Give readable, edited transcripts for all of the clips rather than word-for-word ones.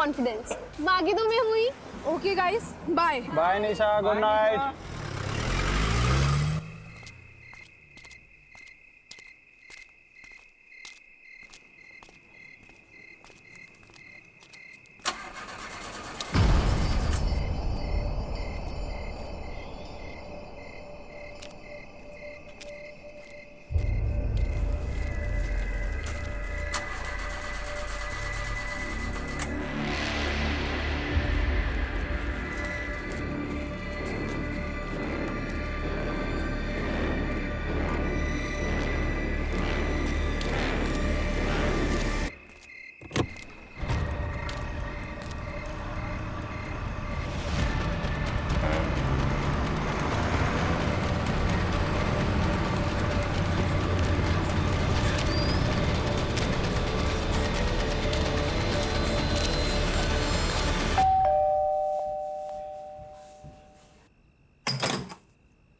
Confidence, बाकी तो मैं हुई। ओके गाइस, बाय बाय निशा, गुड नाइट।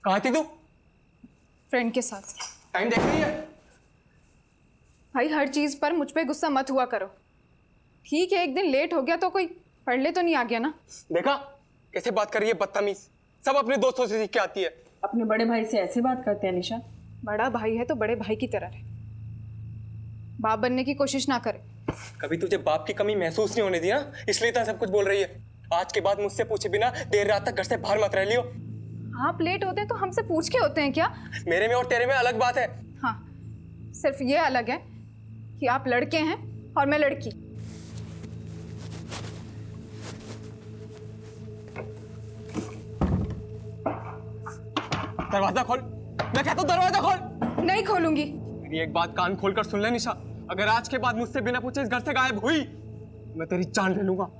कहाँ थी तू? फ्रेंड के साथ। टाइम देख रही है? भाई हर चीज पर मुझ पे गुस्सा मत हुआ करो। ठीक है, एक दिन लेट हो गया तो कोई पढ़ ले तो नहीं आ गया ना। देखा कैसे बात कर रही है, बदतमीज। सब अपने दोस्तों से सीख के आती है। अपने बड़े भाई से ऐसे बात करते हैं निशा? बड़ा भाई है तो बड़े भाई की तरह रहे, बाप बनने की कोशिश ना करे। कभी तुझे बाप की कमी महसूस नहीं होने दी ना, इसलिए तो सब कुछ बोल रही है। आज के बाद मुझसे पूछे बिना देर रात तक घर से बाहर मत रह लियो। आप लेट होते हैं तो हमसे पूछ के होते हैं क्या? मेरे में और तेरे में अलग बात है। हाँ, सिर्फ ये अलग है कि आप लड़के हैं और मैं लड़की। दरवाजा खोल, मैं कहता हूँ दरवाजा खोल। नहीं खोलूंगी। मेरी एक बात कान खोल कर सुन ले निशा, अगर आज के बाद मुझसे बिना पूछे इस घर से गायब हुई, मैं तेरी जान ले लूंगा।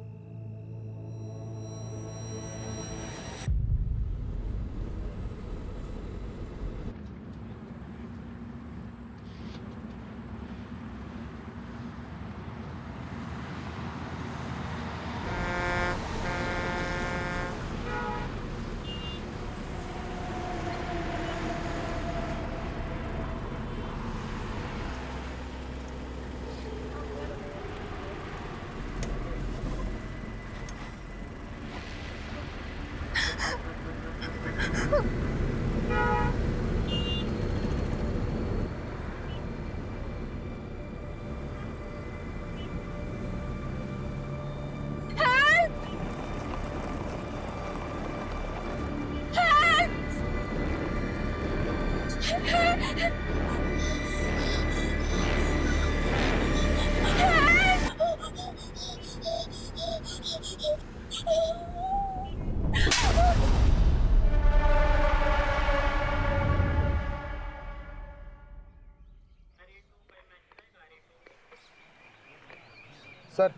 सर,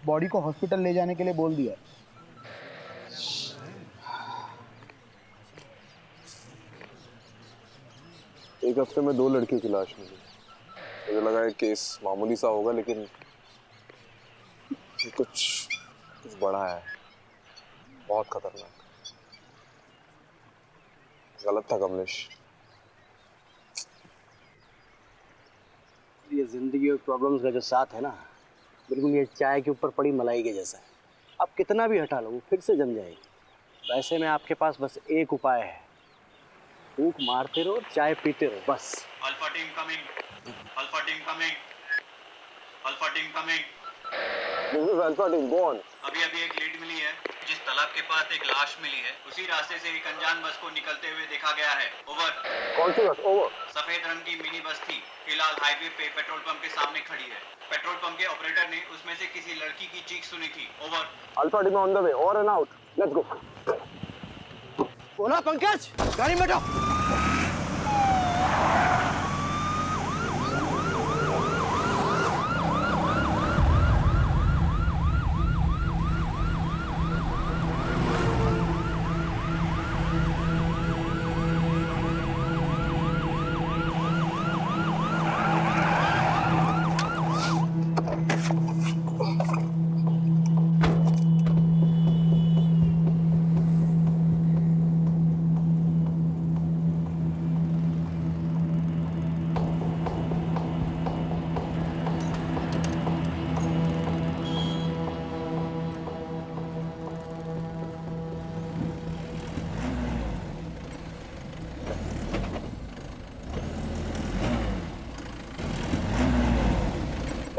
बॉडी को हॉस्पिटल ले जाने के लिए बोल दिया। एक हफ्ते में 2 लड़कियों की लाश मिली। मुझे लगा है केस मामूली सा होगा, लेकिन कुछ बड़ा है, बहुत खतरनाक। गलत था कमलेश। ये जिंदगी और प्रॉब्लम्स का जो साथ है ना, बिल्कुल ये चाय के ऊपर पड़ी मलाई के जैसा है। आप कितना भी हटा लो वो फिर से जम जाएगी। वैसे में आपके पास बस एक उपाय है, फूंक मारते रहो, चाय पीते रहो, बस। Alpha team coming, alpha team coming, alpha team coming. This is Alpha Team, go on. अभी एक लीड मिली है, जिस तालाब के पास एक लाश मिली है, उसी रास्ते से एक अनजान बस को निकलते हुए देखा गया है। ओवर। कौन सी बस? ओवर। सफेद रंग की मिनी बस थी, फिलहाल हाईवे पे पेट्रोल पंप के सामने खड़ी है। पेट्रोल पंप के ऑपरेटर ने उसमें से किसी लड़की की चीख सुनी थी। Over. Alpha Team on the way, over and out. Let's go. बोला पंकज, गाड़ी में बैठो।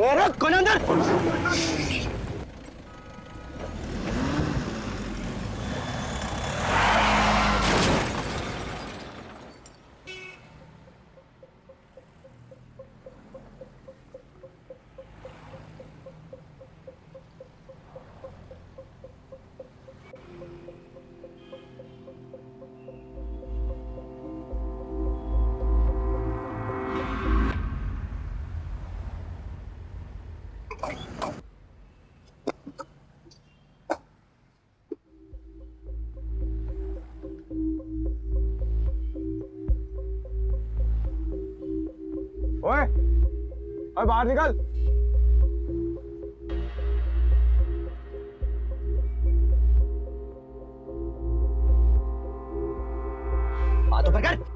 ए रुक, कौन है अंदर? ओए, ओए बाहर निकल। हाथ ऊपर कर।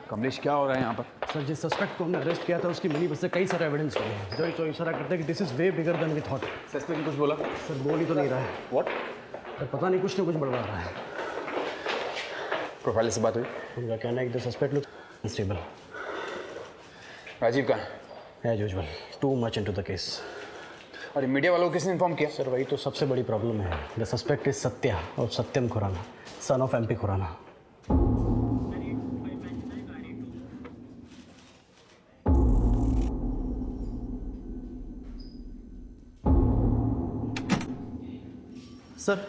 कमलेश, क्या हो रहा है यहाँ पर? सर, जिस सस्पेक्ट को हमने अरेस्ट किया था उसकी मिनी बस से कई सारे एविडेंस मिले हैं जो तो इशारा करते हैं कि this is way bigger than we thought. Suspect कुछ बोला? सर, बोल ही तो नहीं रहा है। व्हाट? सर, पता नहीं, कुछ ना कुछ बड़बड़ा रहा है। प्रोफाइल से बात हुई? उनका कहना है कि the suspect look unstable. Rajiv कहाँ है? As usual, too much into the case. और मीडिया वालों को किसने इन्फॉर्म किया? सर, वही तो सबसे बड़ी प्रॉब्लम है। द सस्पेक्ट इज सत्या और Satyam Khurana, son of MP Khurana. Sir,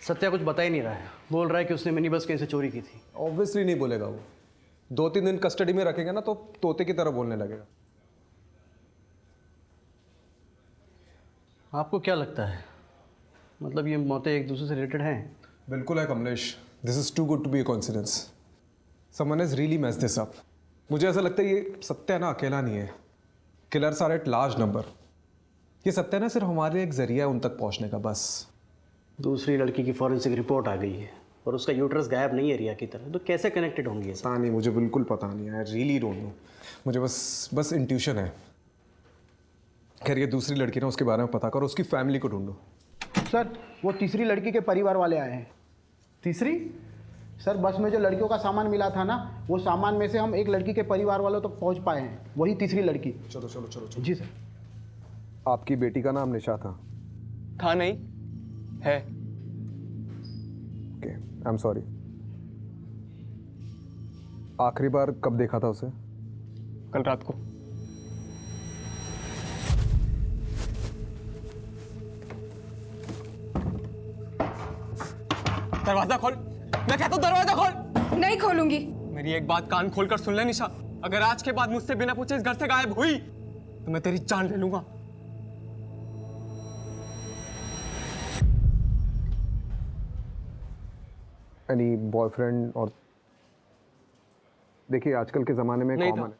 Satya कुछ बता ही नहीं रहा है। बोल रहा है कि उसने मिनी बस कहीं से चोरी की थी। ऑब्वियसली नहीं बोलेगा वो। 2-3 दिन कस्टडी में रखेंगे ना तो तोते की तरह बोलने लगेगा। आपको क्या लगता है, मतलब ये मौतें एक दूसरे से रिलेटेड हैं? बिल्कुल है Kamlesh. This is too good to be a coincidence. Someone has really messed this up. मुझे ऐसा लगता है ये सत्या ना अकेला नहीं है। Killers are at large number. ये सत्या ना सिर्फ हमारे लिए एक जरिया है उन तक पहुंचने का, बस। दूसरी लड़की की फॉरेंसिक रिपोर्ट आ गई है और उसका यूट्रस गायब नहीं है रिया की तरह, तो कैसे कनेक्टेड होंगी ये सब? पता नहीं, मुझे बिल्कुल पता नहीं। I really don't know. मुझे बस इंट्यूशन है। खैर, ये दूसरी लड़की ना, उसके बारे में पता करो, उसकी फैमिली को ढूंढो। सर, वो तीसरी लड़की के परिवार वाले आए हैं। तीसरी? सर, बस में जो लड़कियों का सामान मिला था ना, वो सामान में से हम एक लड़की के परिवार वालों तक पहुंच पाए हैं। वही तीसरी लड़की। चलो चलो चलो चलो। जी सर। आपकी बेटी का नाम निशा था? था नहीं, है। Okay, I am sorry. आखिरी बार कब देखा था उसे? कल रात को। दरवाजा खोल, मैं कहता हूँ दरवाजा खोल। नहीं खोलूंगी। मेरी एक बात कान खोलकर सुन ले निशा, अगर आज के बाद मुझसे बिना पूछे इस घर से गायब हुई तो मैं तेरी जान ले लूंगा। Any boyfriend? और देखिए, आजकल के ज़माने में नहीं कॉमन है।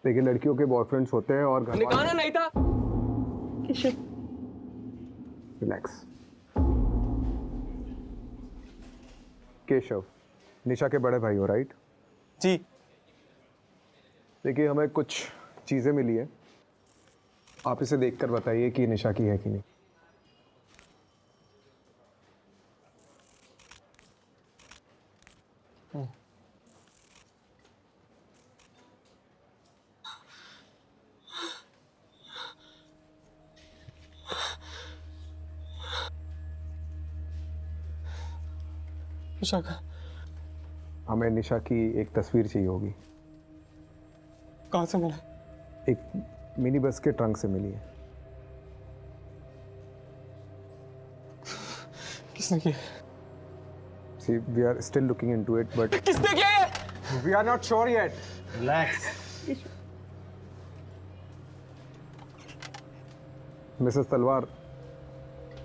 देखिए, लड़कियों के बॉयफ्रेंड्स होते हैं और घर निकाना नहीं था। रिलैक्स। केशव, निशा के बड़े भाई हो, राइट? जी। देखिए, हमें कुछ चीज़ें मिली है, आप इसे देखकर बताइए कि निशा की है कि नहीं। निशा का? हमें निशा की एक तस्वीर चाहिए होगी। कहाँ से मिला? एक मिनी बस के ट्रंक से मिली है। किसने किया? See, we are still looking into it, but किसने किया ये? we are not sure yet. Relax. Mrs तलवार,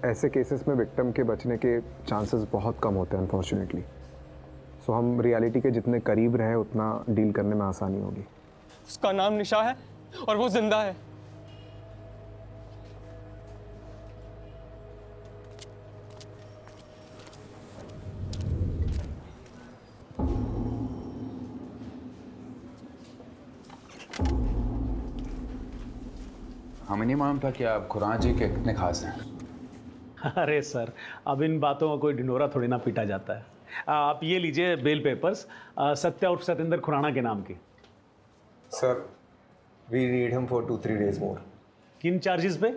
ऐसे केसेस में विक्टिम के बचने के चांसेस बहुत कम होते हैं अनफॉर्चुनेटली। सो हम रियलिटी के जितने करीब रहें उतना डील करने में आसानी होगी। उसका नाम निशा है और वो जिंदा है। हमें नहीं मालूम था कि आप खुराना जी के कितने खास हैं। अरे सर, अब इन बातों का कोई ढिंढोरा थोड़ी ना पीटा जाता है। आप ये लीजिए बेल पेपर्स, सत्या उर्फ सतेंद्र खुराना के नाम के। Sir we need him for 2-3 days more. किन चार्जेस पे?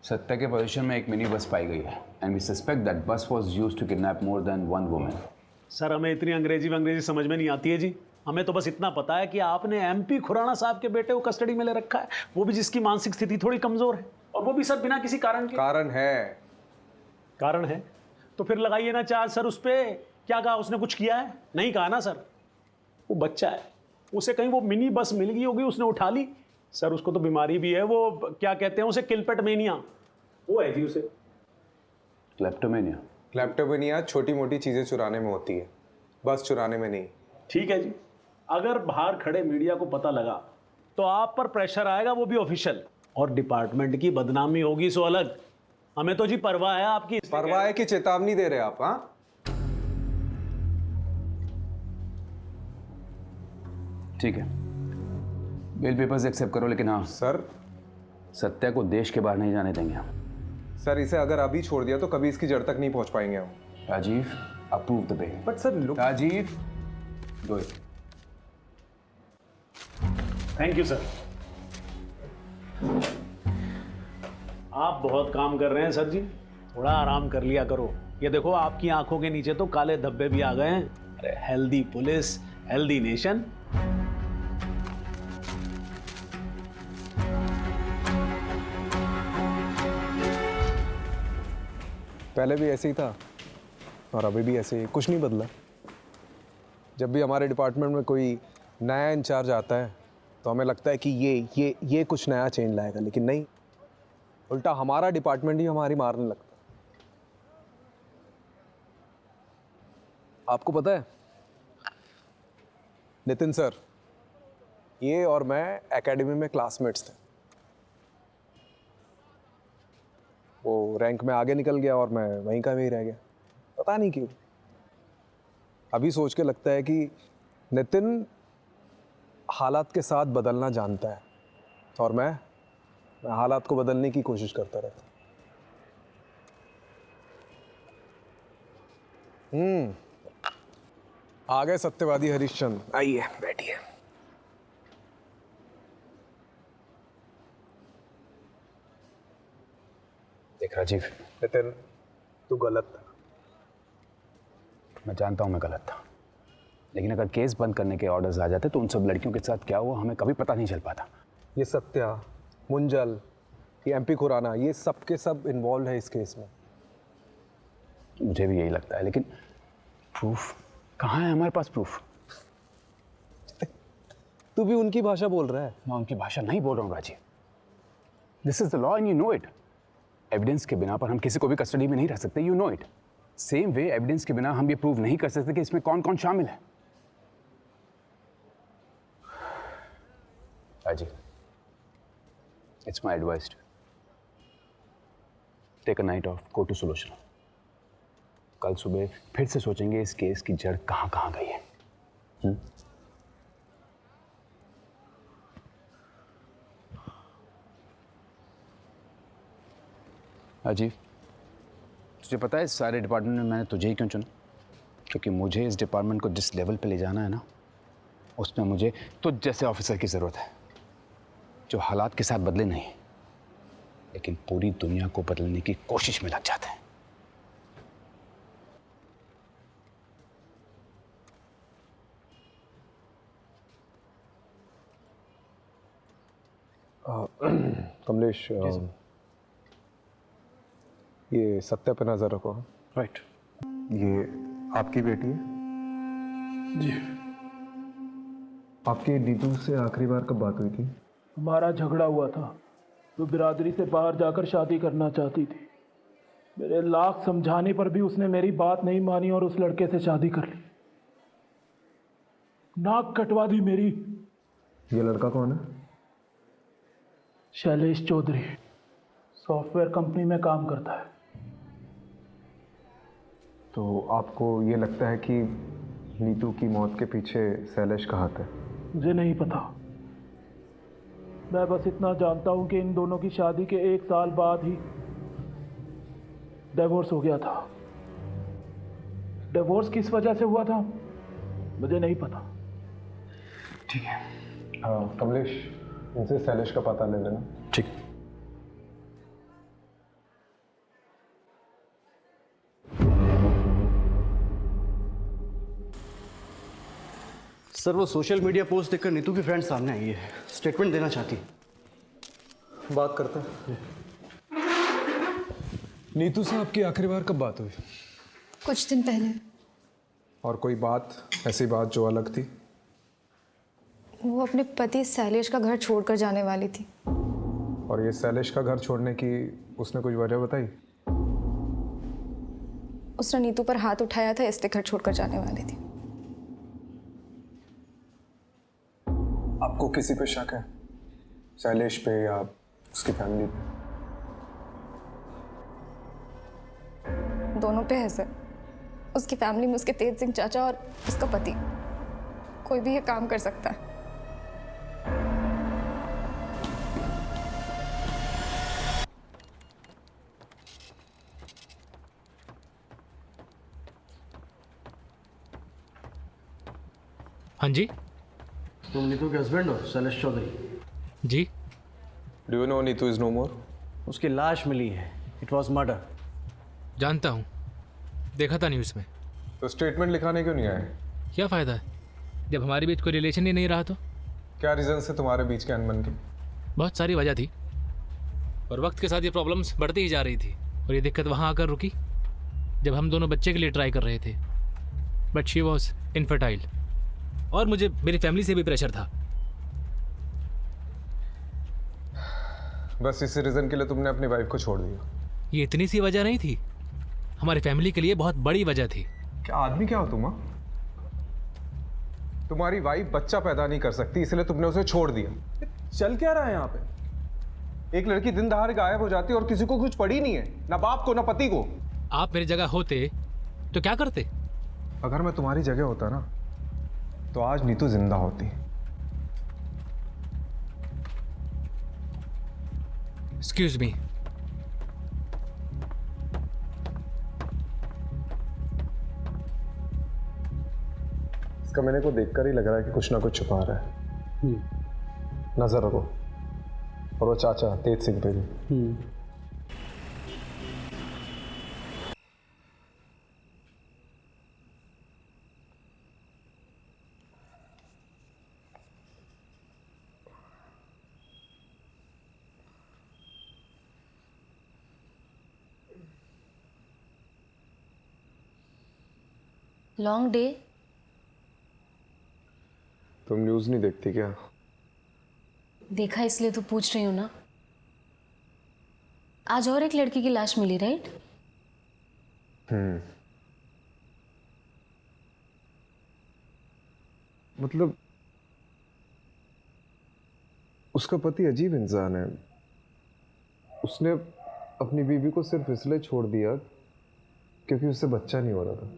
सत्या के पोजीशन में एक मिनी बस पाई गई है and we suspect that bus was used to kidnap more than one woman. Sir हमें इतनी अंग्रेजी समझ में नहीं आती है जी। हमें तो बस इतना पता है कि आपने एमपी खुराना साहब के बेटे को कस्टडी में ले रखा है, वो भी जिसकी मानसिक स्थिति थोड़ी कमजोर है, और वो भी सर बिना किसी कारण के। कारण है तो फिर लगाइए ना चार्ज सर उस पे। क्या कहा उसने? कुछ किया है? नहीं कहा ना सर। वो बच्चा है, उसे कहीं वो मिनी बस मिल गई होगी, उसने उठा ली। सर उसको तो बीमारी भी है, वो क्या कहते हैं उसे, किलपेट मेनिया, वो है जी उसे। क्लेप्टोमेनिया? क्लेप्टोमेनिया छोटी मोटी चीजें चुराने में होती है, बस चुराने में नहीं। ठीक है जी, अगर बाहर खड़े मीडिया को पता लगा तो आप पर प्रेशर आएगा, वो भी ऑफिशियल, और डिपार्टमेंट की बदनामी होगी सो अलग। हमें तो जी परवाह है आपकी। परवाह है कि चेतावनी दे रहे आप? हाँ ठीक है, बेल पेपर्स एक्सेप्ट करो, लेकिन हाँ सर, सत्या को देश के बाहर नहीं जाने देंगे हम। सर इसे अगर अभी छोड़ दिया तो कभी इसकी जड़ तक नहीं पहुंच पाएंगे हम। Rajiv, approve the bail. But sir look, Rajiv do it. Thank you sir. आप बहुत काम कर रहे हैं सर जी, थोड़ा आराम कर लिया करो। ये देखो आपकी आंखों के नीचे तो काले धब्बे भी आ गए हैं। अरे हेल्दी पुलिस, हेल्दी नेशन। पहले भी ऐसे ही था और अभी भी ऐसे ही, कुछ नहीं बदला। जब भी हमारे डिपार्टमेंट में कोई नया इंचार्ज आता है तो हमें लगता है कि ये कुछ नया चेंज लाएगा, लेकिन नहीं, उल्टा हमारा डिपार्टमेंट ही हमारी मारने लगता है। आपको पता है नितिन सर, ये और मैं एकेडमी में क्लासमेट्स थे। वो रैंक में आगे निकल गया और मैं वहीं का वहीं रह गया, पता नहीं क्यों। अभी सोच के लगता है कि नितिन हालात के साथ बदलना जानता है और मैं हालात को बदलने की कोशिश करता रहता। आ गए सत्यवादी हरिश्चंद्र, आइए बैठिए। देख राजीव, नितिन तू गलत था। मैं जानता हूँ मैं गलत था, लेकिन अगर केस बंद करने के ऑर्डर्स आ जाते तो उन सब लड़कियों के साथ क्या हुआ हमें कभी पता नहीं चल पाता। ये सत्या, मुंजल, ये एमपी खुराना, ये सब के सब इन्वॉल्व है इस केस में। मुझे भी यही लगता है, लेकिन प्रूफ कहाँ है? हमारे पास प्रूफ। तू भी उनकी भाषा बोल रहा है। मैं उनकी भाषा नहीं बोल रहा हूँ Rajiv, this is the law and you know it. Evidence के बिना पर हम किसी को भी कस्टडी में नहीं रख सकते, you know it. Same way evidence के बिना हम ये प्रूव नहीं कर सकते कि इसमें कौन कौन शामिल है। Rajiv, it's my advice to take a night off, go to solution. कल सुबह फिर से सोचेंगे इस केस की जड़ कहाँ कहाँ गई है। राजीव, तुझे पता है इस सारे डिपार्टमेंट में मैंने तुझे ही क्यों चुना? क्योंकि मुझे इस डिपार्टमेंट को जिस लेवल पे ले जाना है ना, उसमें मुझे तुझ जैसे ऑफिसर की ज़रूरत है, जो हालात के साथ बदले नहीं, लेकिन पूरी दुनिया को बदलने की कोशिश में लग जाते हैं। कमलेश, ये सत्या पे नजर रखो। राइट। ये आपकी बेटी है? जी। आपकी नीतू से आखिरी बार कब बात हुई थी? हमारा झगड़ा हुआ था, वो बिरादरी से बाहर जाकर शादी करना चाहती थी। मेरे लाख समझाने पर भी उसने मेरी बात नहीं मानी और उस लड़के से शादी कर ली। नाक कटवा दी मेरी। ये लड़का कौन है? शैलेश चौधरी, सॉफ्टवेयर कंपनी में काम करता है। तो आपको ये लगता है कि नीतू की मौत के पीछे शैलेश का हाथ है? मुझे नहीं पता। मैं बस इतना जानता हूं कि इन दोनों की शादी के 1 साल बाद ही डिवोर्स हो गया था। डिवोर्स किस वजह से हुआ था मुझे नहीं पता। ठीक है, कमलेश, इनसे शैलेश का पता ले लेना। ठीक। सर, वो सोशल मीडिया पोस्ट देखकर नीतू की फ्रेंड सामने आई है, स्टेटमेंट देना चाहती है। बात करते हैं। नीतू से आपकी आखिरी बार कब बात हुई? कुछ दिन पहले। और कोई बात, ऐसी बात जो अलग थी? वो अपने पति शैलेश का घर छोड़कर जाने वाली थी। और ये शैलेश का घर छोड़ने की उसने कुछ वजह बताई? उसने नीतू पर हाथ उठाया था, इसलिए घर छोड़कर जाने वाली थी। आपको किसी पे शक है? शैलेश पे या उसकी फैमिली पे? दोनों पे है सर। उसकी फैमिली में उसके तेज सिंह चाचा और उसका पति, कोई भी ये काम कर सकता है। हाँ जी। तुम नीतू के हस्बैंड हो, शैलेश चौधरी? जी। Do you know Neetu is no more? उसकी लाश मिली है। It was murder. जानता हूँ, देखा था न्यूज़ में। तो स्टेटमेंट लिखाने क्यों नहीं आए? क्या फ़ायदा है जब हमारे बीच कोई रिलेशन ही नहीं रहा तो? क्या रीज़न से तुम्हारे बीच के अनबन की? बहुत सारी वजह थी और वक्त के साथ ये प्रॉब्लम्स बढ़ती ही जा रही थी और ये दिक्कत वहाँ आकर रुकी जब हम दोनों बच्चे के लिए ट्राई कर रहे थे। बट शी वॉज इनफर्टाइल और मुझे मेरी फैमिली से भी प्रेशर था। बस इसी रीज़न के लिए तुमने अपनी वाइफ को छोड़ दिया? ये इतनी सी वजह नहीं थी, हमारी फैमिली के लिए बहुत बड़ी वजह थी। क्या आदमी क्या हो तुम? तुम्हारी वाइफ बच्चा पैदा नहीं कर सकती, इसलिए तुमने उसे छोड़ दिया। चल क्या रहा है यहाँ पे? एक लड़की दिन दहाड़े गायब हो जाती है और किसी को कुछ पड़ी नहीं है, ना बाप को ना पति को। आप मेरी जगह होते तो क्या करते? अगर मैं तुम्हारी जगह होता ना तो आज नीतू जिंदा होती। Excuse me. इसका मैंने को देखकर ही लग रहा है कि कुछ ना कुछ छुपा रहा है। नजर रखो। और वो चाचा तेज सिंह पे भी। Long day. तुम न्यूज़ नहीं देखती क्या? देखा इसलिए तो पूछ रही हूँ ना। आज और एक लड़की की लाश मिली, राइट? मतलब उसका पति अजीब इंसान है। उसने अपनी बीवी को सिर्फ इसलिए छोड़ दिया क्योंकि उससे बच्चा नहीं हो रहा था।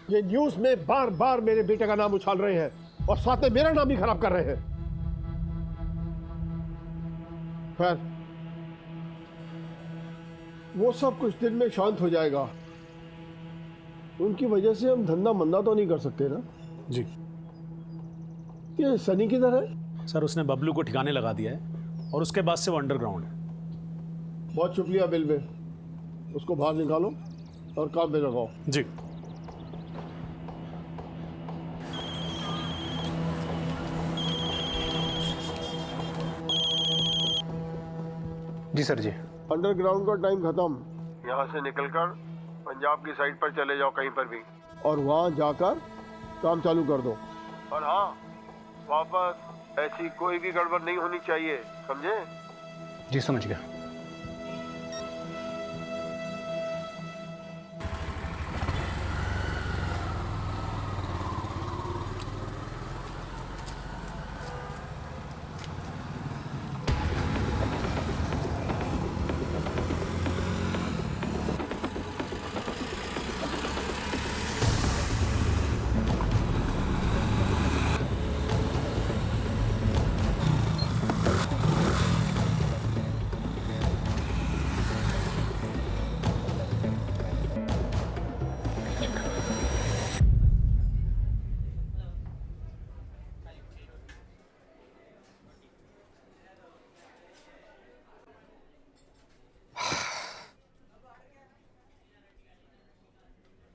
ये न्यूज में बार बार मेरे बेटे का नाम उछाल रहे हैं और साथ में मेरा नाम भी खराब कर रहे हैं। खैर, वो सब कुछ दिन में शांत हो जाएगा। उनकी वजह से हम धंधा मंदा तो नहीं कर सकते ना? जी ये सनी किधर है? सर, उसने बबलू को ठिकाने लगा दिया है और उसके बाद से वो अंडरग्राउंड है। बहुत शुक्रिया बिलवे, उसको बाहर निकालो और काम पे लगाओ। जी जी सर जी। अंडरग्राउंड का टाइम खत्म, यहाँ से निकलकर पंजाब की साइड पर चले जाओ कहीं पर भी, और वहाँ जाकर काम चालू कर दो। और हाँ, वापस ऐसी कोई भी गड़बड़ नहीं होनी चाहिए, समझे? जी समझ गया।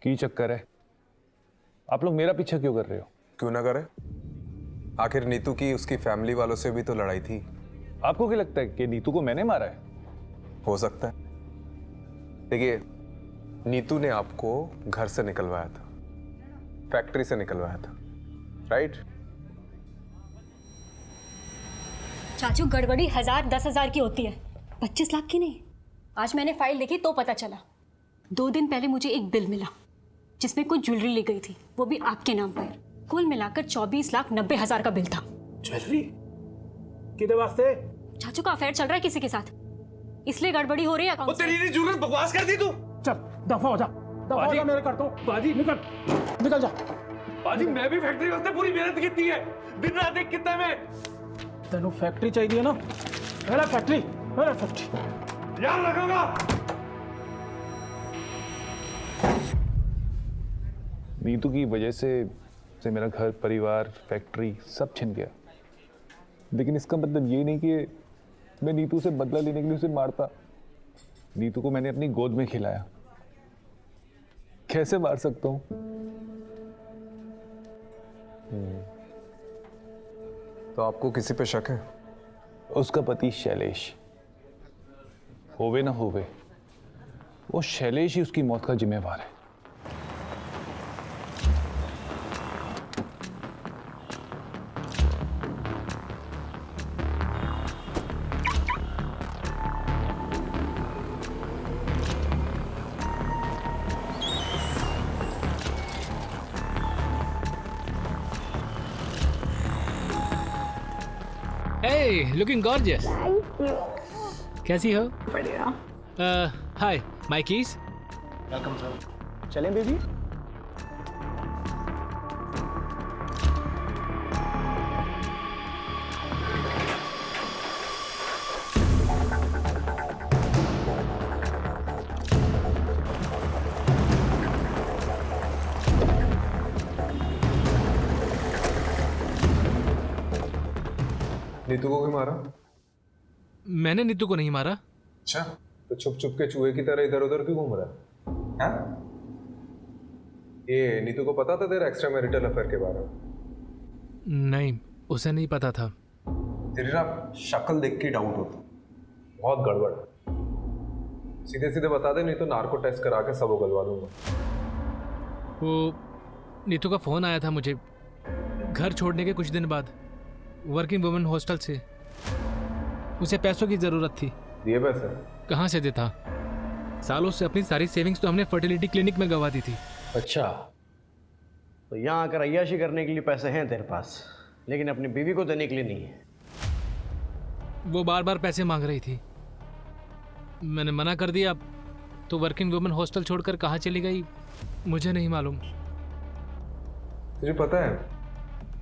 की चक्कर है? आप लोग मेरा पीछा क्यों कर रहे हो? क्यों ना करे? आखिर नीतू की उसकी फैमिली वालों से भी तो लड़ाई थी। आपको क्या लगता है कि नीतू को मैंने मारा है? हो सकता है। देखिए, नीतू ने आपको घर से निकलवाया था, फैक्ट्री से निकलवाया था, राइट? चाचू, गड़बड़ी 1000 10,000 की होती है, 25 लाख की नहीं। आज मैंने फाइल देखी तो पता चला। 2 दिन पहले मुझे एक बिल मिला जिसमें कुछ ज्वेलरी ली गई थी, वो भी आपके नाम पर। कुल मिलाकर 24,90,000 का बिल था। ज्वेलरी किधर वास्ते? चाचू का अफेयर चल रहा है किसी के साथ, इसलिए गड़बड़ी हो रही है अकाउंट। तेरी जरूरत बकवास कर दी तू। चल दफा हो जा, दफा हो जा, मेरे करता हूं। बाजी निकल जा। बाजी, मैं भी फैक्ट्री वास्ते पूरी मेहनत की है, दिन रात एक कितना में। तेनू फैक्ट्री चाहिए ना? मेरा फैक्ट्री याद रखूंगा। नीतू की वजह से मेरा घर, परिवार, फैक्ट्री सब छिन गया। लेकिन इसका मतलब ये नहीं कि मैं नीतू से बदला लेने के लिए उसे मारता। नीतू को मैंने अपनी गोद में खिलाया, कैसे मार सकता हूं? तो आपको किसी पे शक है? उसका पति शैलेश, होवे ना होवे, वो शैलेश ही उसकी मौत का जिम्मेवार है। Hey, looking gorgeous. Thank you. कैसी हो? बढ़िया। हाय, my keys? Welcome sir. चलें बेबी? नीतू को क्यों मारा? मैंने नीतू को नहीं मारा। अच्छा, तो छुप छुप के चूहे की तरह इधर उधर क्यों घूम रहा है? हाँ? ये नीतू को पता था तेरा एक्स्ट्रा मैरिटल अफेयर के बारे में? नहीं, उसे नहीं पता था। तेरी ना शक्ल देख के डाउट होता, बहुत गड़बड़। सीधे सीधे बता दे, नहीं तो नार्को टेस्ट करा के सब उगलवा दूंगा। वो नीतू का फोन आया था मुझे घर छोड़ने के कुछ दिन बाद, वर्किंग वुमेन हॉस्टल से। उसे पैसों की ज़रूरत थी। दिए पैसे? कहाँ से देता? सालों से अपनी सारी सेविंग्स तो हमने फर्टिलिटी क्लिनिक में गंवा दी थी। अच्छा, तो यहाँ आकर अय्याशी करने के लिए पैसे हैं तेरे पास, लेकिन अपनी बीवी को देने के लिए नहीं है। वो बार बार पैसे मांग रही थी, मैंने मना कर दिया। तो वर्किंग वुमेन हॉस्टल छोड़कर कहाँ चली गई मुझे नहीं मालूम। तुझे पता है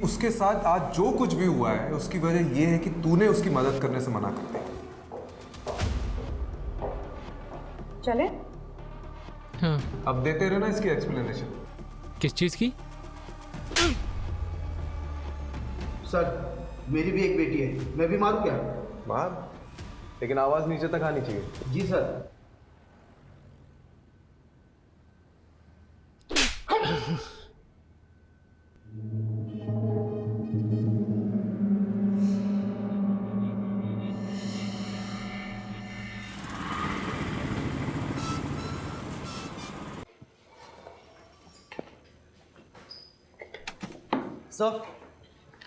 उसके साथ आज जो कुछ भी हुआ है उसकी वजह यह है कि तूने उसकी मदद करने से मना कर दिया। चले? हाँ। अब देते रहे ना इसकी एक्सप्लेनेशन। किस चीज़ की? सर मेरी भी एक बेटी है, मैं भी मारूं क्या? मार, लेकिन आवाज नीचे तक आनी चाहिए। जी सर। सर,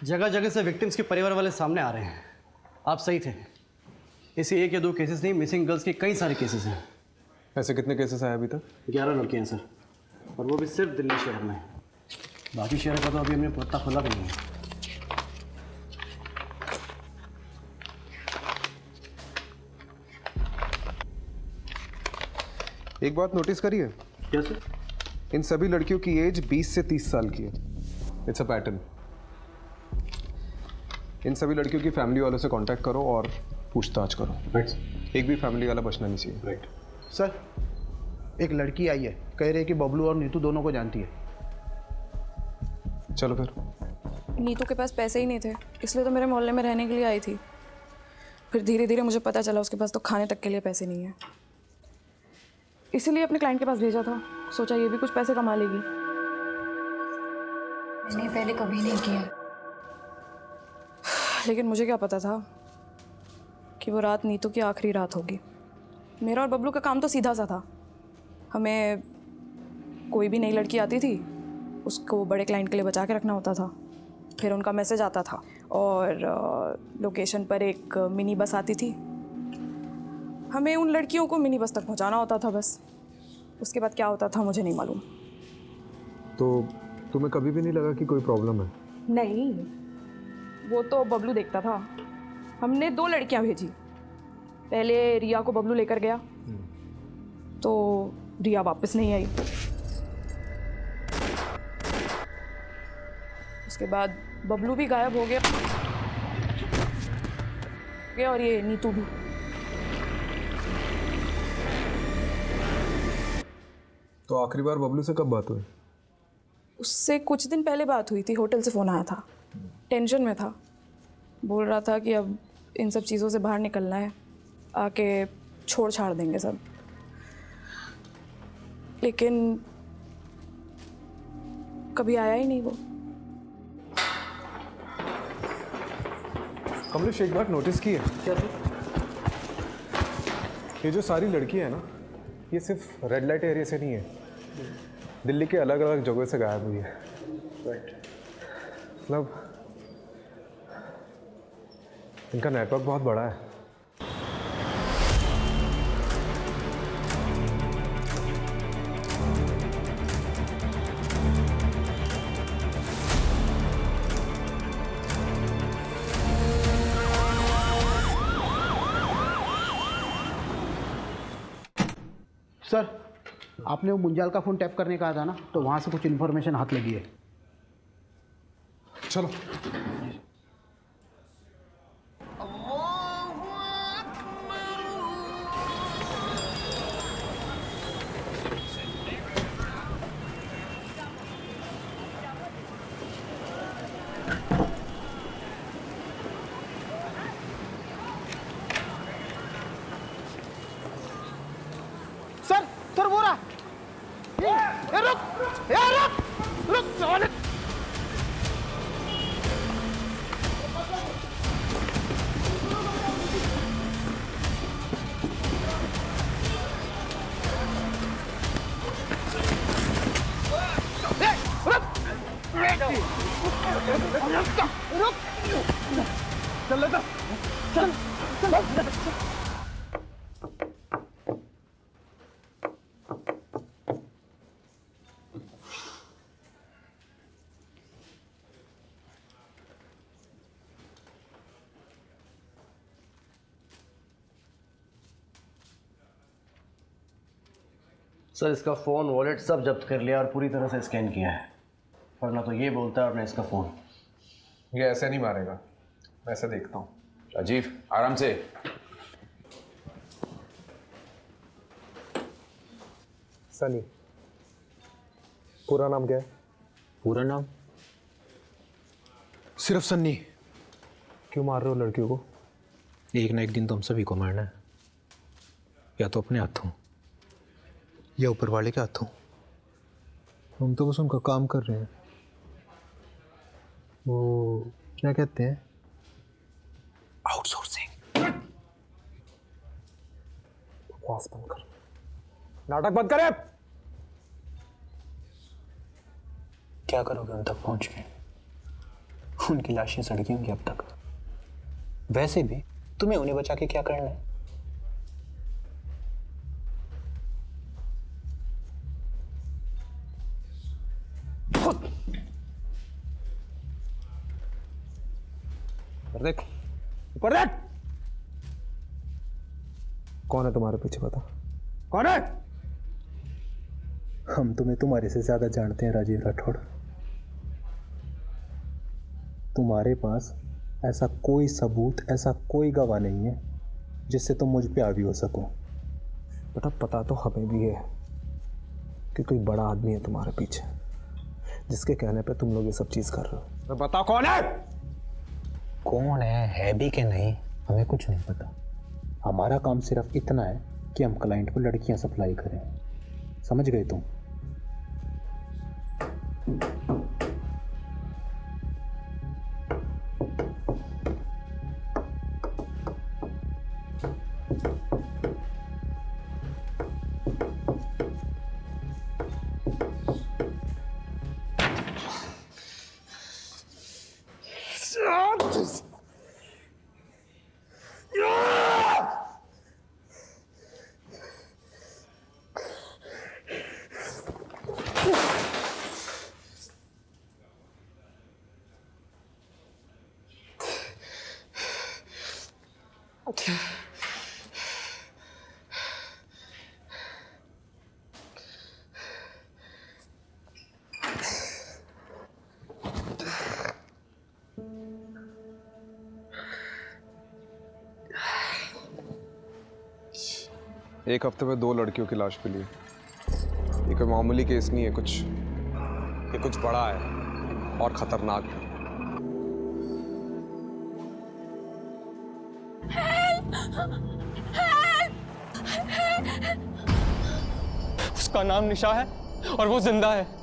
जगह जगह से विक्टिम्स के परिवार वाले सामने आ रहे हैं। आप सही थे, ऐसे 1 या 2 केसेस नहीं, मिसिंग गर्ल्स के कई सारे केसेस हैं। ऐसे कितने केसेस आए अभी तक? 11 लड़कियां हैं सर, और वो भी सिर्फ दिल्ली शहर में। बाकी शहर का तो अभी हमने पता खोला भी नहीं है। एक बात नोटिस करी है? क्या सर? इन सभी लड़कियों की एज 20 से 30 साल की है। It's a pattern. इन सभी लड़कियों की फैमिली वालों से कांटेक्ट करो और पूछताछ करो। राइट। एक भी फैमिली वाला बचना नहीं चाहिए। राइट। सर एक लड़की आई है, कह रही है कि बबलू और नीतू दोनों को जानती है। चलो फिर। नीतू के पास पैसे ही नहीं थे, इसलिए तो मेरे मोहल्ले में रहने के लिए आई थी। फिर धीरे धीरे मुझे पता चला उसके पास तो खाने तक के लिए पैसे नहीं है, इसीलिए अपने क्लाइंट के पास भेजा था। सोचा ये भी कुछ पैसे कमा लेगी। मैंने पहले कभी नहीं किया, लेकिन मुझे क्या पता था कि वो रात नीतू की आखिरी रात होगी। मेरा और बबलू का काम तो सीधा सा था। हमें कोई भी नई लड़की आती थी उसको बड़े क्लाइंट के लिए बचा के रखना होता था। फिर उनका मैसेज आता था और लोकेशन पर एक मिनी बस आती थी। हमें उन लड़कियों को मिनी बस तक पहुंचाना होता था बस। उसके बाद क्या होता था मुझे नहीं मालूम। तो तुम्हें कभी भी नहीं लगा कि कोई प्रॉब्लम है? नहीं, वो तो बबलू देखता था। हमने 2 लड़कियां भेजी। पहले रिया को बबलू लेकर गया तो रिया वापस नहीं आई। उसके बाद बबलू भी गायब हो गया और ये नीतू भी। तो आखिरी बार बबलू से कब बात हुई? उससे कुछ दिन पहले बात हुई थी। होटल से फ़ोन आया था, टेंशन में था। बोल रहा था कि अब इन सब चीज़ों से बाहर निकलना है, आके छोड़ छाड़ देंगे सब। लेकिन कभी आया ही नहीं वो। कमलेश एक बात नोटिस की है? क्या सर? ये जो सारी लड़कियां हैं ना, ये सिर्फ रेड लाइट एरिया से नहीं है, दिल्ली के अलग अलग जगहों से गायब हुई है। राइट। मतलब इनका नेटवर्क बहुत बड़ा है। सर आपने वो मुंजाल का फ़ोन टैप करने कहा था ना, तो वहाँ से कुछ इन्फॉर्मेशन हाथ लगी है। चलो। सर वो रहा। रुक साले। चल लेता चल चल। सर इसका फ़ोन, वॉलेट सब जब्त कर लिया और पूरी तरह से स्कैन किया है, वरना तो ये बोलता है और न इसका फ़ोन। ये ऐसे नहीं मारेगा, मैं ऐसे देखता हूँ। राजीव आराम से। सनी। पूरा नाम क्या है? पूरा नाम सिर्फ सन्नी। क्यों मार रहे हो लड़कियों को? एक ना एक दिन तो हम सभी को मारना है, या तो अपने हाथों या ऊपर वाले के हाथों। हम तो बस उनका काम कर रहे हैं। वो क्या कहते हैं? आउटसोर्सिंग। बकवास बंद कर, नाटक बंद करे। क्या करोगे उन तक पहुंच के? उनकी लाशें सड़की होंगी अब तक। वैसे भी तुम्हें उन्हें बचा के क्या करना है? देख, ऊपर देख। कौन है तुम्हारे पीछे, बता कौन है? हम तुम्हें तुम्हारे से ज्यादा जानते हैं राजीव राठौड़। तुम्हारे पास ऐसा कोई सबूत, ऐसा कोई गवाह नहीं है जिससे तुम मुझ पे हावी हो सको। बेटा पता तो हमें भी है कि कोई बड़ा आदमी है तुम्हारे पीछे, जिसके कहने पे तुम लोग ये सब चीज कर रहे हो। बता कौन है? कौन है भी कि नहीं, हमें कुछ नहीं पता। हमारा काम सिर्फ इतना है कि हम क्लाइंट को लड़कियां सप्लाई करें। समझ गए तुम? एक हफ्ते में 2 लड़कियों की लाश मिली है। ये कोई मामूली केस नहीं है, ये कुछ बड़ा है और खतरनाक है। उसका नाम निशा है और वो जिंदा है।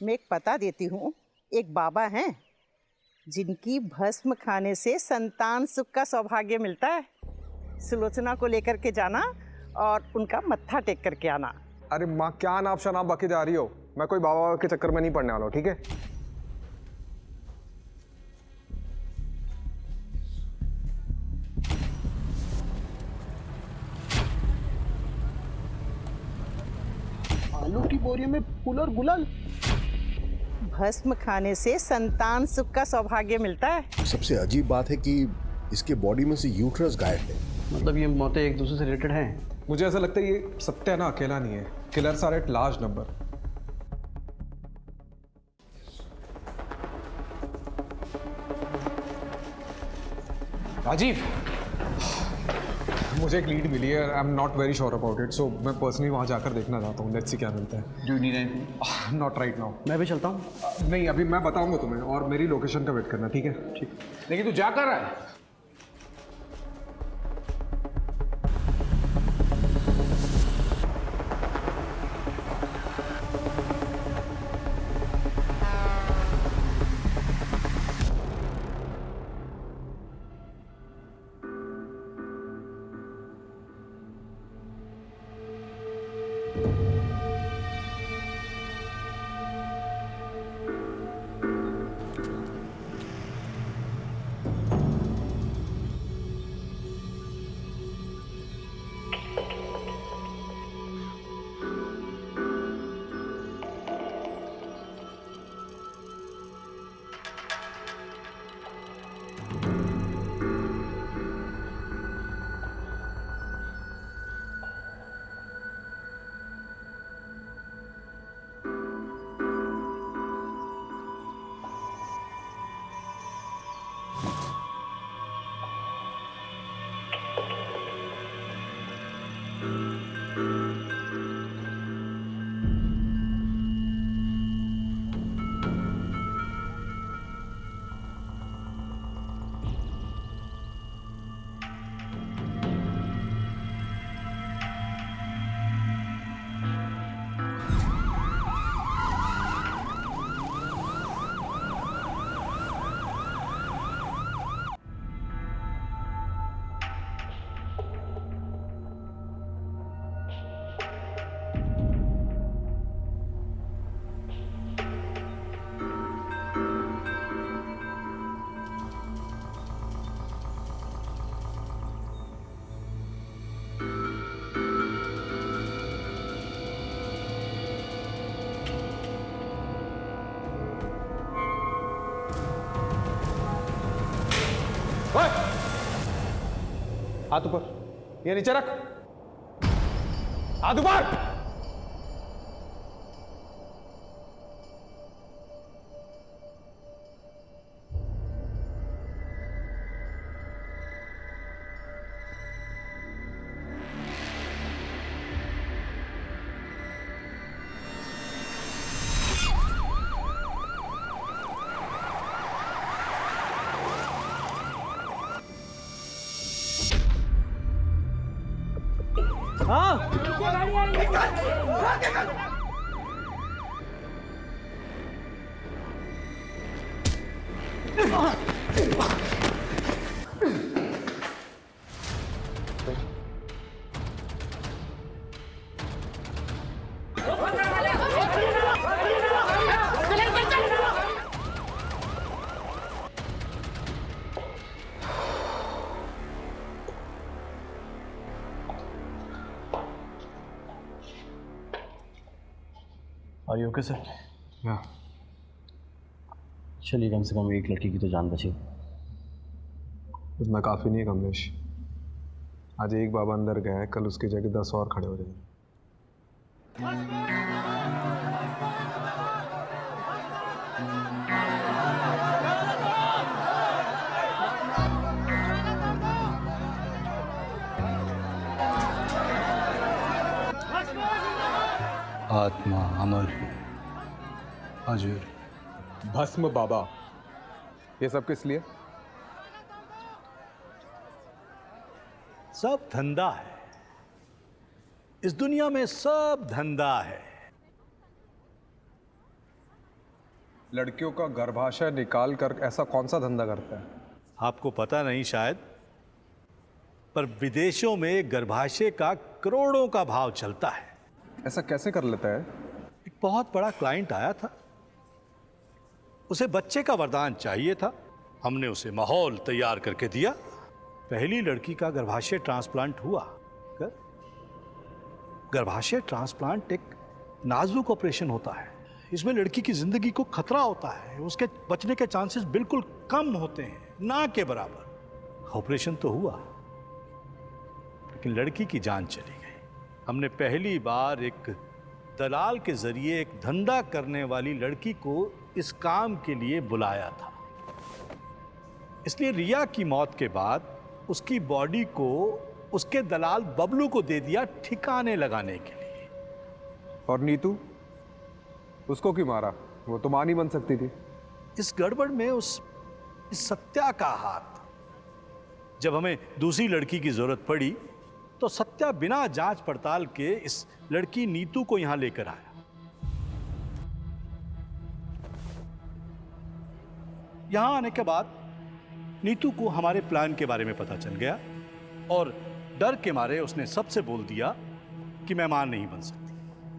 मैं एक पता देती हूँ। एक बाबा हैं जिनकी भस्म खाने से संतान सुख का सौभाग्य मिलता है। सुलोचना को लेकर के जाना और उनका मत्था टेक करके आना। अरे माँ, क्या नाप शनाप बके जा रही हो? मैं कोई बाबा के चक्कर में नहीं पड़ने वाला हूँ, ठीक है? आलू की बोरी में फूल और गुलाल। भस्म खाने से संतान सुख का सौभाग्य मिलता है। सबसे अजीब बात है कि इसके बॉडी में से यूट्रस गायब है। मतलब ये मौतें एक दूसरे से रिलेटेड हैं? मुझे ऐसा लगता है ये सत्या ना अकेला नहीं है। Killers are at large number. Rajiv, मुझे एक लीड मिली है। I am not very sure about it, so मैं पर्सनली वहां जाकर देखना चाहता हूँ। लेट्स सी क्या मिलता है। Do you need anything? Not right now. मैं भी चलता हूँ। नहीं, अभी मैं बताऊंगा तुम्हें, और मेरी लोकेशन का वेट करना, ठीक है? ठीक। लेकिन तू जा कर रहा है? हाथ ऊपर, ये नीचे रख, हाथ ऊपर। Are you okay, sir? Yeah. चलिए, कम से कम एक लड़की की तो जान बची। उतना काफ़ी नहीं है कमलेश। आज एक बाबा अंदर गया है, कल उसकी जगह 10 और खड़े हो जाएंगे। आत्मा अमर, अजर, भस्म बाबा, ये सब किस लिए? सब धंधा है। इस दुनिया में सब धंधा है। लड़कियों का गर्भाशय निकाल कर ऐसा कौन सा धंधा करता है? आपको पता नहीं शायद, पर विदेशों में गर्भाशय का करोड़ों का भाव चलता है। ऐसा कैसे कर लेता है? एक बहुत बड़ा क्लाइंट आया था, उसे बच्चे का वरदान चाहिए था। हमने उसे माहौल तैयार करके दिया। पहली लड़की का गर्भाशय ट्रांसप्लांट हुआ। गर्भाशय ट्रांसप्लांट एक नाजुक ऑपरेशन होता है। इसमें लड़की की जिंदगी को खतरा होता है। उसके बचने के चांसेस बिल्कुल कम होते हैं, ना के बराबर। ऑपरेशन तो हुआ, लेकिन लड़की की जान चली गई। हमने पहली बार एक दलाल के जरिए एक धंधा करने वाली लड़की को इस काम के लिए बुलाया था। इसलिए रिया की मौत के बाद उसकी बॉडी को उसके दलाल बबलू को दे दिया ठिकाने लगाने के लिए। और नीतू, उसको क्यों मारा? वो तो मां नहीं बन सकती थी। इस गड़बड़ में इस सत्या का हाथ। जब हमें दूसरी लड़की की जरूरत पड़ी तो सत्या बिना जांच पड़ताल के इस लड़की नीतू को यहां लेकर आया। यहां आने के बाद नीतू को हमारे प्लान के बारे में पता चल गया और डर के मारे उसने सबसे बोल दिया कि मैं मां नहीं बन सकती।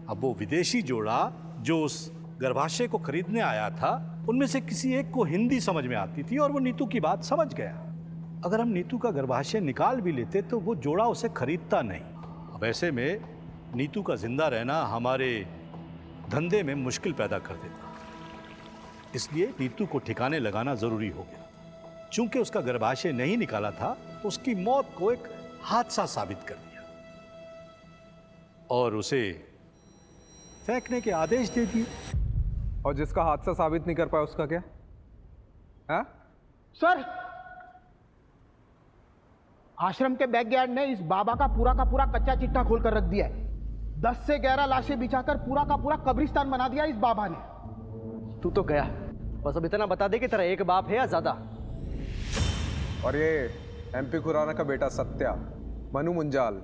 अब वो विदेशी जोड़ा जो उस गर्भाशय को खरीदने आया था, उनमें से किसी एक को हिंदी समझ में आती थी और वो नीतू की बात समझ गया। अगर हम नीतू का गर्भाशय निकाल भी लेते तो वो जोड़ा उसे खरीदता नहीं। अब ऐसे में नीतू का जिंदा रहना हमारे धंधे में मुश्किल पैदा कर देता। इसलिए नीतू को ठिकाने लगाना जरूरी हो गया। चूंकि उसका गर्भाशय नहीं निकाला था, उसकी मौत को एक हादसा साबित कर दिया और उसे फेंकने के आदेश दे दिए। और जिसका हादसा साबित नहीं कर पाया उसका क्या है? सर, आश्रम के बैकयार्ड ने इस बाबा का पूरा कच्चा चिट्ठा खोल कर रख दिया है। 10 से 11 लाशें बिछाकर पूरा का पूरा कब्रिस्तान बना दिया इस बाबा ने। तू तो गया, बस अब इतना बता दे कि तेरा एक बाप है या ज्यादा। और ये एमपी खुराना का बेटा सत्या, मनु मुंजाल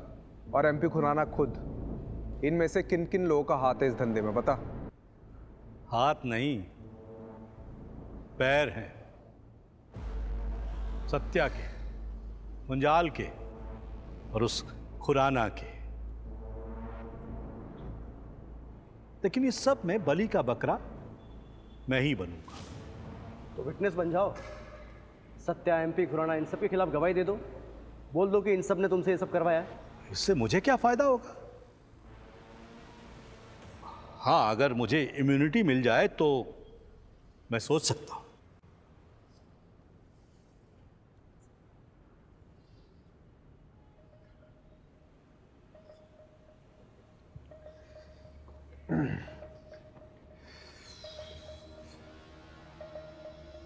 और एमपी खुराना खुद, इनमें से किन किन लोगों का हाथ है इस धंधे में बता? हाथ नहीं, पैर हैं। सत्या के, मुंजाल के और उस खुराना के। लेकिन इस सब में बलि का बकरा मैं ही बनूंगा। तो विटनेस बन जाओ। सत्या, एमपी खुराना, इन सब के खिलाफ गवाही दे दो। बोल दो कि इन सब ने तुमसे ये सब करवाया है। इससे मुझे क्या फायदा होगा? हाँ, अगर मुझे इम्यूनिटी मिल जाए तो मैं सोच सकता हूं।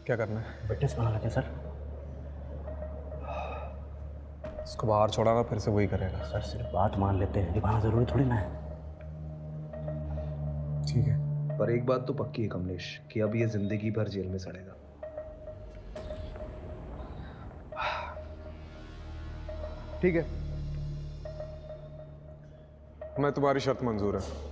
क्या करना है? विटनेस बना लेते हैं सर। इसको बाहर छोड़ाना, फिर से वही करेगा। सर सिर्फ बात मान लेते हैं, निभाना जरूरी थोड़ी ना है। ठीक है, पर एक बात तो पक्की है कमलेश कि अब ये जिंदगी भर जेल में सड़ेगा। ठीक है, मैं तुम्हारी शर्त मंजूर है।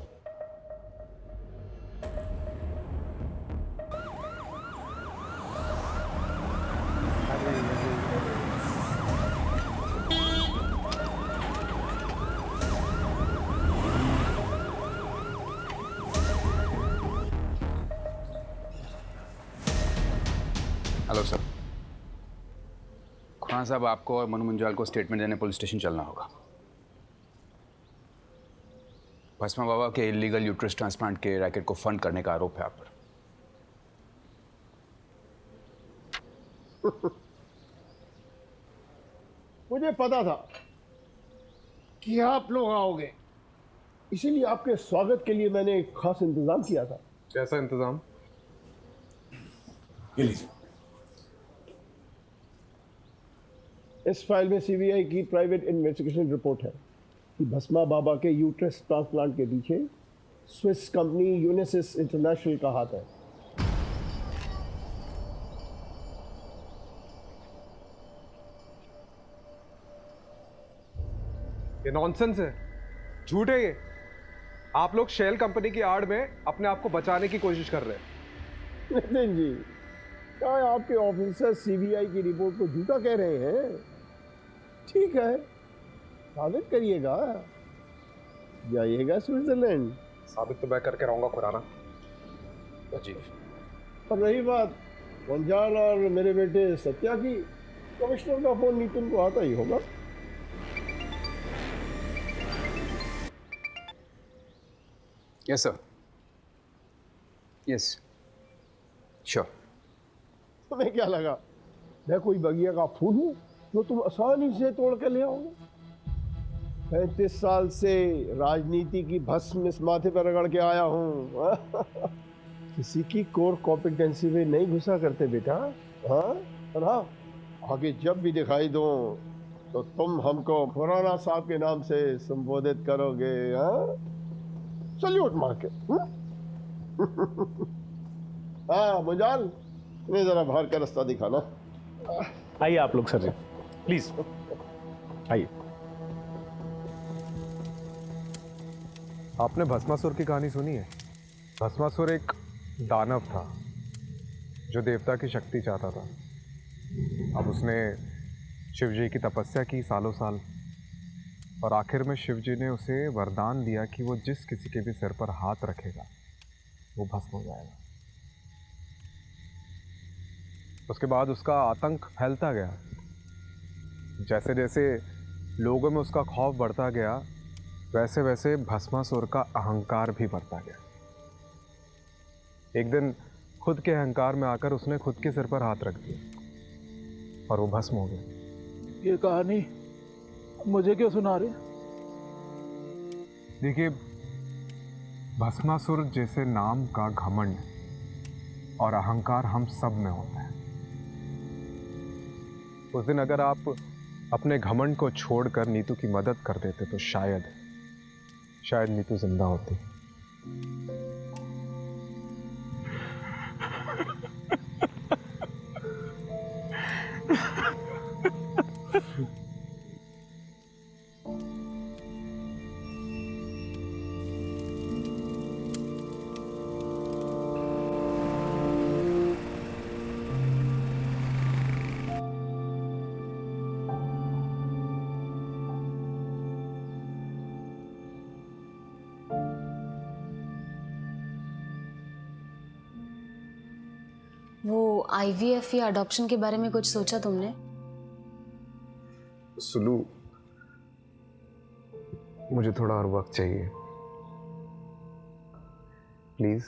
Hello sir. खुराना साहब, आपको और मनु मुंजाल को स्टेटमेंट देने पुलिस स्टेशन चलना होगा। भस्मा बाबा के इलीगल यूट्रस ट्रांसप्लांट के रैकेट को फंड करने का आरोप है आप पर। मुझे पता था कि आप लोग आओगे, इसीलिए आपके स्वागत के लिए मैंने एक खास इंतजाम किया था। कैसा इंतजाम? ये लीजिए। इस फाइल में सीबीआई की प्राइवेट इन्वेस्टिगेशन रिपोर्ट है कि भस्मा बाबा के यूट्रस ट्रांसप्लांट के पीछे स्विस कंपनी यूनिसिस इंटरनेशनल का हाथ है। ये नॉनसेंस है, झूठ है ये। आप लोग शेल कंपनी की आड़ में अपने आप को बचाने की कोशिश कर रहे हैं। नितिन जी, क्या आपके ऑफिसर सीबीआई की रिपोर्ट को झूठा कह रहे हैं? ठीक है, साबित करिएगा, जाइएगा स्विट्जरलैंड। साबित तो मैं करके रहूंगा खुराना जी। और रही बात मुंजाल और मेरे बेटे सत्या की, कमिश्नर का फोन नितिन को आता ही होगा। Yes sir, yes sure. तुम्हें क्या लगा मैं कोई बगिया का फूल हूँ जो तुम आसानी से तोड़ के ले आओगे? 35 साल से राजनीति की भस्म इस माथे पर रगड़ के आया हूँ। किसी की कोर कॉम्पिटेंसी में नहीं घुसा करते बेटा। हाँ, और हाँ, आगे जब भी दिखाई दो तो तुम हमको खुराना साहब के नाम से संबोधित करोगे। हाँ, सल्यूट मार के। हाँ मुंजाल, इन्हें जरा बाहर का रास्ता दिखाना। आइए आप लोग सर जी, प्लीज आइए। आपने भस्मासुर की कहानी सुनी है? भस्मासुर एक दानव था जो देवता की शक्ति चाहता था। अब उसने शिव जी की तपस्या की सालों साल, और आखिर में शिव जी ने उसे वरदान दिया कि वो जिस किसी के भी सिर पर हाथ रखेगा वो भस्म हो जाएगा। उसके बाद उसका आतंक फैलता गया। जैसे जैसे लोगों में उसका खौफ बढ़ता गया, वैसे वैसे भस्मासुर का अहंकार भी बढ़ता गया। एक दिन खुद के अहंकार में आकर उसने खुद के सिर पर हाथ रख दिया और वो भस्म हो गया। ये कहानी मुझे क्यों सुना रहे? देखिए, भस्मासुर जैसे नाम का घमंड और अहंकार हम सब में होता है। उस दिन अगर आप अपने घमंड को छोड़कर नीतू की मदद कर देते तो शायद नीतू जिंदा होती। वो IVF या अडॉप्शन के बारे में कुछ सोचा तुमने? सुलू, मुझे थोड़ा और वक्त चाहिए, प्लीज।